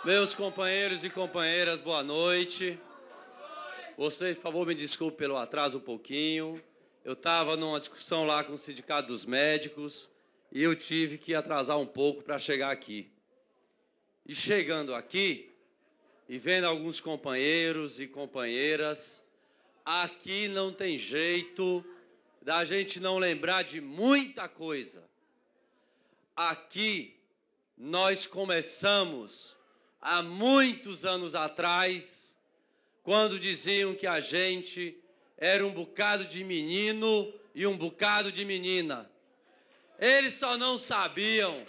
Meus companheiros e companheiras, boa noite. Vocês, por favor, me desculpem pelo atraso um pouquinho. Eu estava numa discussão lá com o Sindicato dos Médicos e eu tive que atrasar um pouco para chegar aqui. E chegando aqui, e vendo alguns companheiros e companheiras, aqui não tem jeito da gente não lembrar de muita coisa. Aqui nós começamos há muitos anos atrás, quando diziam que a gente era um bocado de menino e um bocado de menina. Eles só não sabiam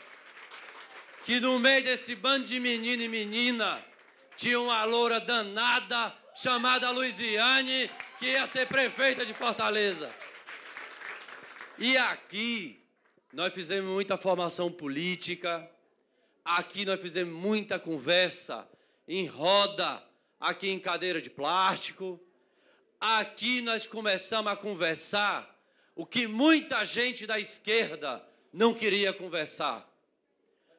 que no meio desse bando de menino e menina tinha uma loura danada chamada Luiziane, que ia ser prefeita de Fortaleza. E aqui nós fizemos muita formação política, aqui nós fizemos muita conversa em roda, aqui em cadeira de plástico. Aqui nós começamos a conversar o que muita gente da esquerda não queria conversar.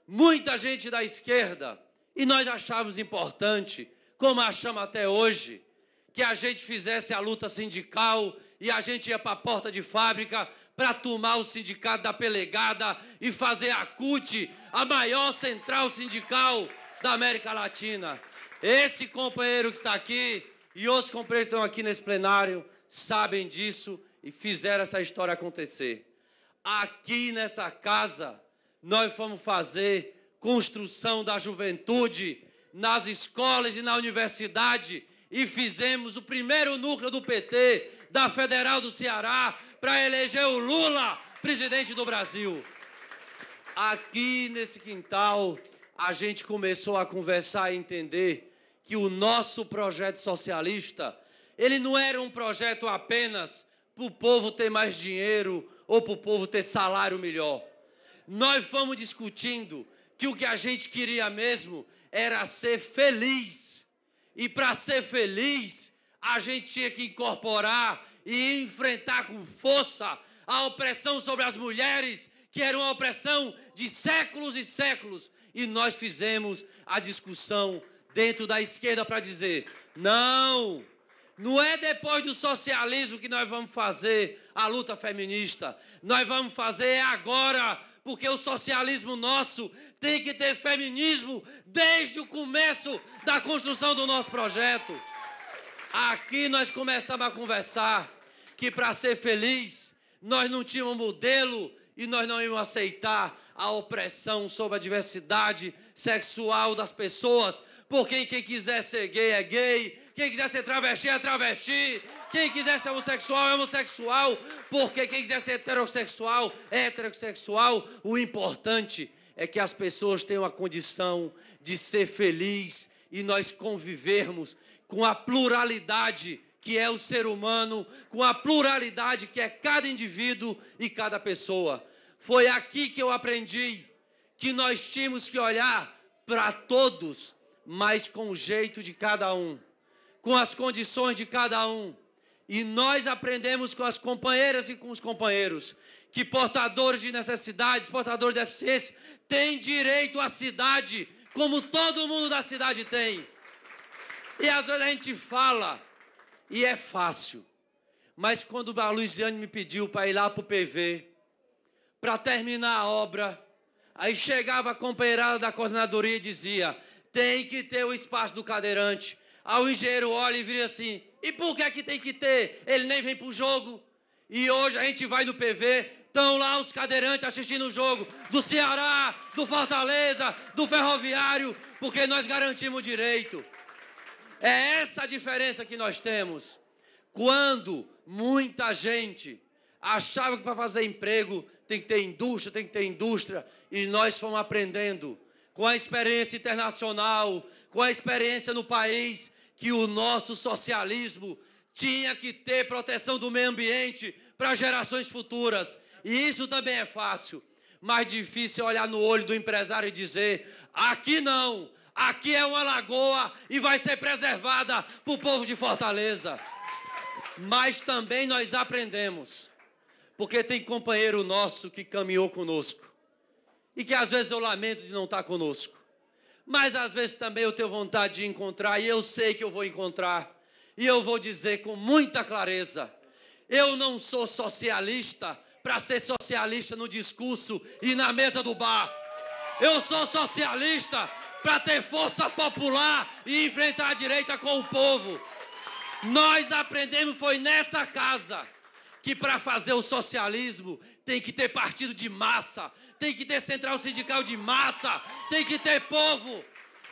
Muita gente da esquerda, e nós achávamos importante, como achamos até hoje, que a gente fizesse a luta sindical e a gente ia para a porta de fábrica para tomar o sindicato da Pelegada e fazer a CUT, a maior central sindical da América Latina. Esse companheiro que está aqui e outros companheiros que estão aqui nesse plenário sabem disso e fizeram essa história acontecer. Aqui nessa casa, nós fomos fazer construção da juventude nas escolas e na universidade e fizemos o primeiro núcleo do PT da Federal do Ceará para eleger o Lula presidente do Brasil. Aqui nesse quintal, a gente começou a conversar e entender que o nosso projeto socialista, ele não era um projeto apenas para o povo ter mais dinheiro ou para o povo ter salário melhor. Nós fomos discutindo que o que a gente queria mesmo era ser feliz. E para ser feliz, a gente tinha que incorporar e enfrentar com força a opressão sobre as mulheres, que era uma opressão de séculos e séculos. E nós fizemos a discussão dentro da esquerda para dizer, não é depois do socialismo que nós vamos fazer a luta feminista. Nós vamos fazer agora, porque o socialismo nosso tem que ter feminismo desde o começo da construção do nosso projeto. Aqui nós começamos a conversar que para ser feliz, nós não tínhamos modelo e nós não íamos aceitar a opressão sobre a diversidade sexual das pessoas, porque quem quiser ser gay é gay, quem quiser ser travesti é travesti, quem quiser ser homossexual é homossexual, porque quem quiser ser heterossexual é heterossexual. O importante é que as pessoas tenham a condição de ser feliz e nós convivermos com a pluralidade que é o ser humano, com a pluralidade que é cada indivíduo e cada pessoa. Foi aqui que eu aprendi que nós tínhamos que olhar para todos, mas com o jeito de cada um, com as condições de cada um. E nós aprendemos com as companheiras e com os companheiros que portadores de necessidades, portadores de deficiência, têm direito à cidade, como todo mundo da cidade tem. E às vezes a gente fala, e é fácil, mas quando a Luiziane me pediu para ir lá para o PV, para terminar a obra, aí chegava a companheirada da coordenadoria e dizia, tem que ter o espaço do cadeirante. Aí o engenheiro olha e vira assim, e por que é que tem que ter? Ele nem vem para o jogo. E hoje a gente vai no PV, estão lá os cadeirantes assistindo o jogo do Ceará, do Fortaleza, do Ferroviário, porque nós garantimos o direito. É essa a diferença que nós temos. Quando muita gente achava que para fazer emprego tem que ter indústria, e nós fomos aprendendo com a experiência internacional, com a experiência no país, que o nosso socialismo tinha que ter proteção do meio ambiente para gerações futuras. E isso também é fácil. Mais difícil é olhar no olho do empresário e dizer, aqui não, aqui é uma lagoa e vai ser preservada para o povo de Fortaleza. Mas também nós aprendemos, porque tem companheiro nosso que caminhou conosco, e que às vezes eu lamento de não estar conosco, mas às vezes também eu tenho vontade de encontrar, e eu sei que eu vou encontrar. E eu vou dizer com muita clareza, eu não sou socialista para ser socialista no discurso e na mesa do bar. Eu sou socialista para ter força popular e enfrentar a direita com o povo. Nós aprendemos, foi nessa casa, que para fazer o socialismo tem que ter partido de massa, tem que ter central sindical de massa, tem que ter povo.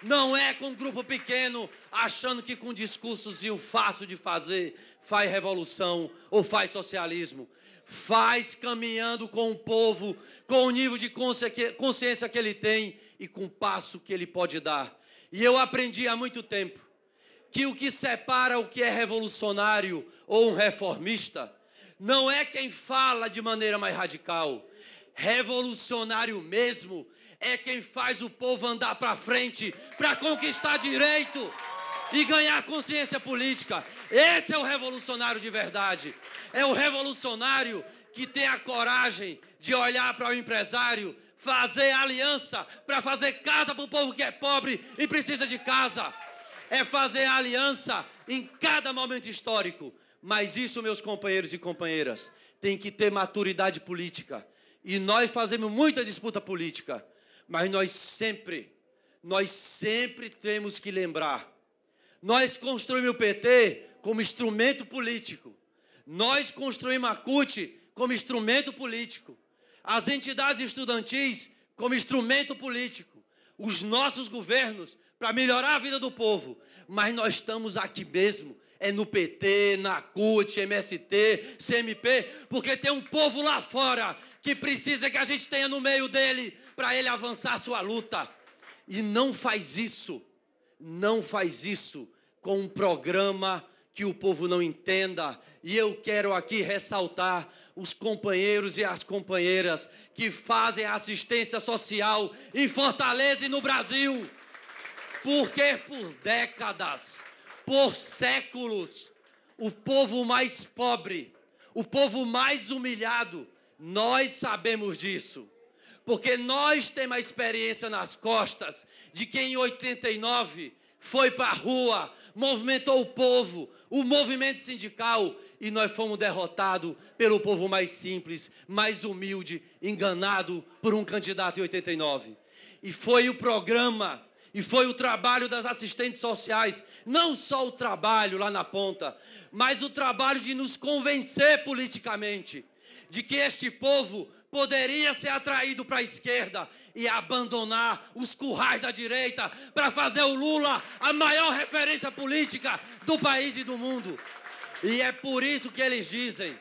Não é com um grupo pequeno, achando que com discursozinho fácil de fazer, faz revolução ou faz socialismo. Faz caminhando com o povo, com o nível de consciência que ele tem e com o passo que ele pode dar. E eu aprendi há muito tempo que o que separa o que é revolucionário ou um reformista não é quem fala de maneira mais radical. Revolucionário mesmo é quem faz o povo andar para frente para conquistar direito e ganhar consciência política. Esse é o revolucionário de verdade. É o revolucionário que tem a coragem de olhar para o empresário, fazer aliança para fazer casa para o povo que é pobre e precisa de casa. É fazer aliança em cada momento histórico. Mas isso, meus companheiros e companheiras, tem que ter maturidade política. E nós fazemos muita disputa política, mas nós sempre temos que lembrar. Nós construímos o PT como instrumento político. Nós construímos a CUT como instrumento político. As entidades estudantis como instrumento político. Os nossos governos para melhorar a vida do povo. Mas nós estamos aqui mesmo, no PT, na CUT, MST, CMP, porque tem um povo lá fora que precisa que a gente tenha no meio dele para ele avançar a sua luta. E não faz isso com um programa que o povo não entenda. E eu quero aqui ressaltar os companheiros e as companheiras que fazem assistência social em Fortaleza e no Brasil. Porque por décadas, por séculos, o povo mais pobre, o povo mais humilhado, nós sabemos disso. Porque nós temos a experiência nas costas de quem em 89 foi para a rua, movimentou o povo, o movimento sindical, e nós fomos derrotados pelo povo mais simples, mais humilde, enganado por um candidato em 89. E foi o programa, e foi o trabalho das assistentes sociais, não só o trabalho lá na ponta, mas o trabalho de nos convencer politicamente de que este povo poderia ser atraído para a esquerda e abandonar os currais da direita para fazer o Lula a maior referência política do país e do mundo. E é por isso que eles dizem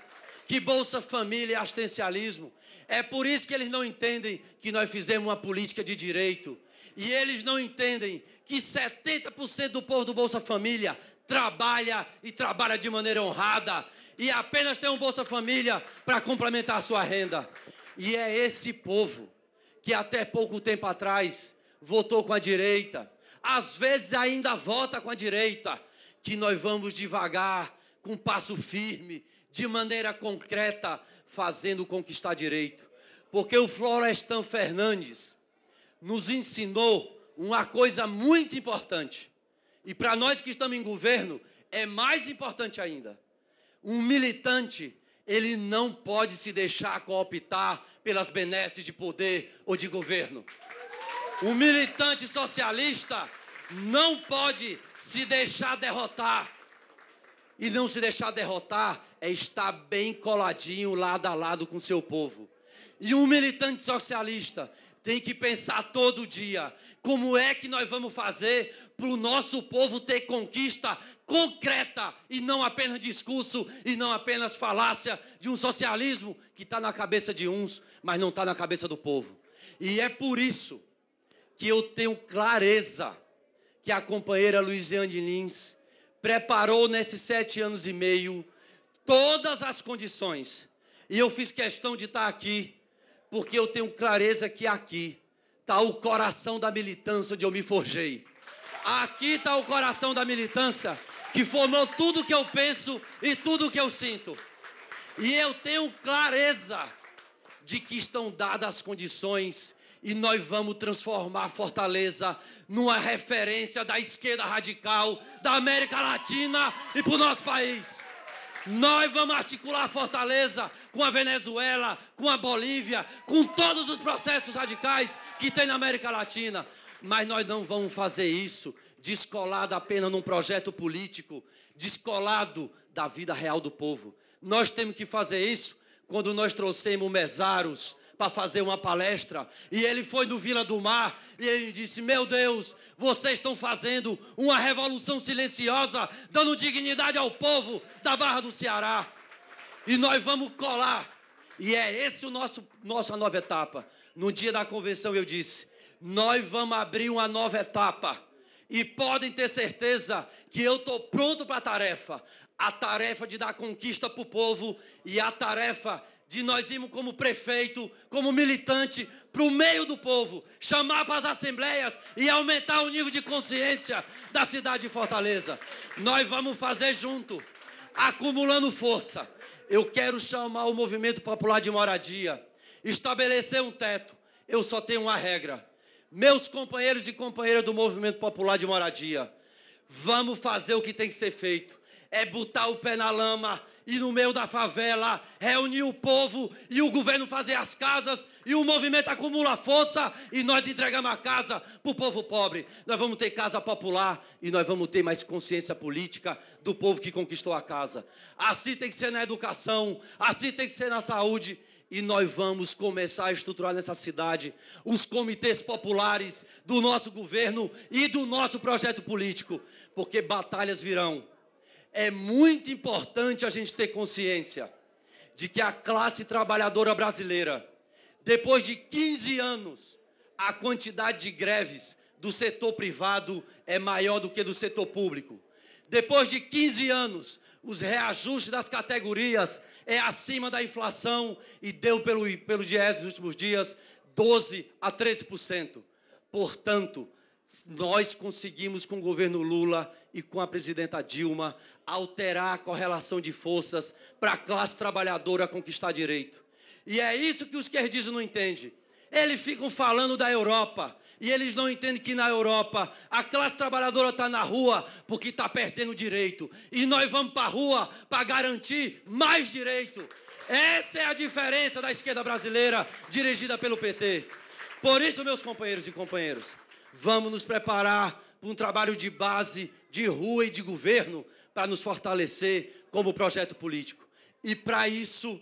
que Bolsa Família é assistencialismo. É por isso que eles não entendem que nós fizemos uma política de direito. E eles não entendem que 70% do povo do Bolsa Família trabalha e trabalha de maneira honrada e apenas tem um Bolsa Família para complementar a sua renda. E é esse povo que até pouco tempo atrás votou com a direita, às vezes ainda vota com a direita, que nós vamos devagar, com passo firme, de maneira concreta, fazendo conquistar direito. Porque o Florestan Fernandes nos ensinou uma coisa muito importante. E para nós que estamos em governo, é mais importante ainda. Um militante, ele não pode se deixar cooptar pelas benesses de poder ou de governo. Um militante socialista não pode se deixar derrotar. E não se deixar derrotar é estar bem coladinho lado a lado com o seu povo. E um militante socialista tem que pensar todo dia como é que nós vamos fazer para o nosso povo ter conquista concreta e não apenas discurso e não apenas falácia de um socialismo que está na cabeça de uns, mas não está na cabeça do povo. E é por isso que eu tenho clareza que a companheira Luiziane Lins preparou nesses 7 anos e meio todas as condições. E eu fiz questão de estar aqui, porque eu tenho clareza que aqui está o coração da militância onde eu me forjei. Aqui está o coração da militância que formou tudo o que eu penso e tudo o que eu sinto. E eu tenho clareza de que estão dadas as condições E nós vamos transformar Fortaleza numa referência da esquerda radical da América Latina e para o nosso país. Nós vamos articular Fortaleza com a Venezuela, com a Bolívia, com todos os processos radicais que tem na América Latina. Mas nós não vamos fazer isso descolado apenas num projeto político, descolado da vida real do povo. Nós temos que fazer isso quando nós trouxemos o Mesaros para fazer uma palestra, e ele foi no Vila do Mar, e ele disse: meu Deus, vocês estão fazendo uma revolução silenciosa, dando dignidade ao povo da Barra do Ceará, e nós vamos colar, e é esse nossa nova etapa. No dia da convenção eu disse: nós vamos abrir uma nova etapa, e podem ter certeza que eu estou pronto para a tarefa de dar conquista para o povo, e a tarefa de nós irmos como prefeito, como militante, para o meio do povo, chamar para as assembleias e aumentar o nível de consciência da cidade de Fortaleza. Nós vamos fazer junto, acumulando força. Eu quero chamar o Movimento Popular de Moradia, estabelecer um teto. Eu só tenho uma regra. Meus companheiros e companheiras do Movimento Popular de Moradia, vamos fazer o que tem que ser feito. É botar o pé na lama, ir no meio da favela, reunir o povo e o governo fazer as casas, e o movimento acumula força e nós entregamos a casa para o povo pobre. Nós vamos ter casa popular e nós vamos ter mais consciência política do povo que conquistou a casa. Assim tem que ser na educação, assim tem que ser na saúde. E nós vamos começar a estruturar nessa cidade os comitês populares do nosso governo e do nosso projeto político, porque batalhas virão. É muito importante a gente ter consciência de que a classe trabalhadora brasileira, depois de 15 anos, a quantidade de greves do setor privado é maior do que do setor público. Depois de 15 anos, os reajustes das categorias é acima da inflação e deu pelo Diese nos últimos dias 12% a 13%. Portanto, nós conseguimos com o governo Lula e com a presidenta Dilma alterar a correlação de forças para a classe trabalhadora conquistar direito. E é isso que os esquerdistas não entendem. Eles ficam falando da Europa e eles não entendem que na Europa a classe trabalhadora está na rua porque está perdendo direito. E nós vamos para a rua para garantir mais direito. Essa é a diferença da esquerda brasileira dirigida pelo PT. Por isso, meus companheiros e companheiras, vamos nos preparar para um trabalho de base, de rua e de governo para nos fortalecer como projeto político. E para isso,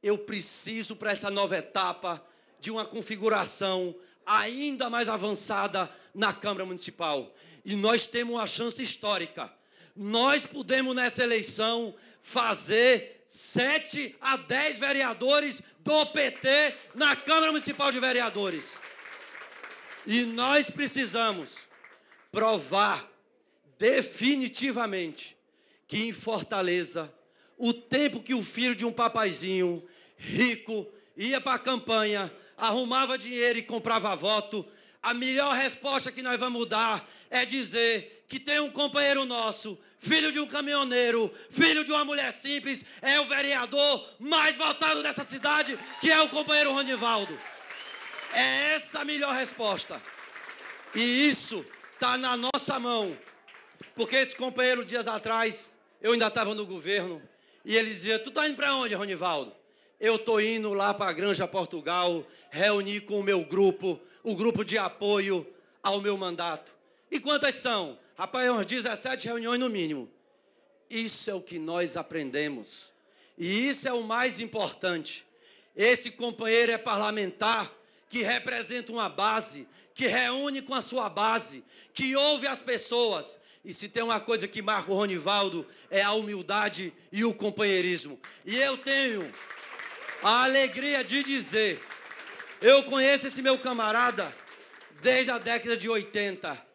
eu preciso, para essa nova etapa, de uma configuração ainda mais avançada na Câmara Municipal. E nós temos uma chance histórica. Nós podemos, nessa eleição, fazer 7 a 10 vereadores do PT na Câmara Municipal de Vereadores. E nós precisamos provar definitivamente que em Fortaleza, o tempo que o filho de um papaizinho rico ia para a campanha, arrumava dinheiro e comprava voto, a melhor resposta que nós vamos dar é dizer que tem um companheiro nosso, filho de um caminhoneiro, filho de uma mulher simples, é o vereador mais votado dessa cidade, que é o companheiro Ronivaldo. É essa a melhor resposta. E isso está na nossa mão. Porque esse companheiro, dias atrás, eu ainda estava no governo, e ele dizia: tu está indo para onde, Ronivaldo? Eu estou indo lá para a Granja Portugal, reunir com o meu grupo, o grupo de apoio ao meu mandato. E quantas são? Rapaz, uns 17 reuniões no mínimo. Isso é o que nós aprendemos. E isso é o mais importante. Esse companheiro é parlamentar, que representa uma base, que reúne com a sua base, que ouve as pessoas. E se tem uma coisa que marca o Ronivaldo, é a humildade e o companheirismo. E eu tenho a alegria de dizer, eu conheço esse meu camarada desde a década de 80.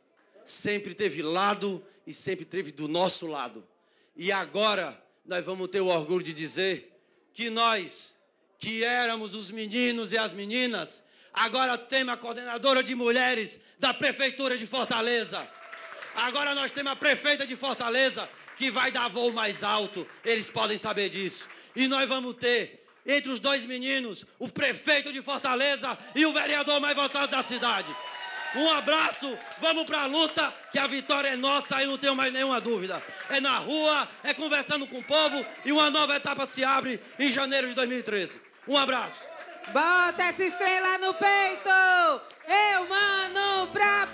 Sempre teve lado e sempre teve do nosso lado. E agora nós vamos ter o orgulho de dizer que nós, que éramos os meninos e as meninas, agora temos a coordenadora de mulheres da Prefeitura de Fortaleza. Agora nós temos a prefeita de Fortaleza, que vai dar voo mais alto. Eles podem saber disso. E nós vamos ter entre os dois meninos, o prefeito de Fortaleza e o vereador mais votado da cidade. Um abraço, vamos para a luta, que a vitória é nossa e não tenho mais nenhuma dúvida. É na rua, é conversando com o povo e uma nova etapa se abre em janeiro de 2013. Um abraço. Bota essa estrela no peito! Eu mando pra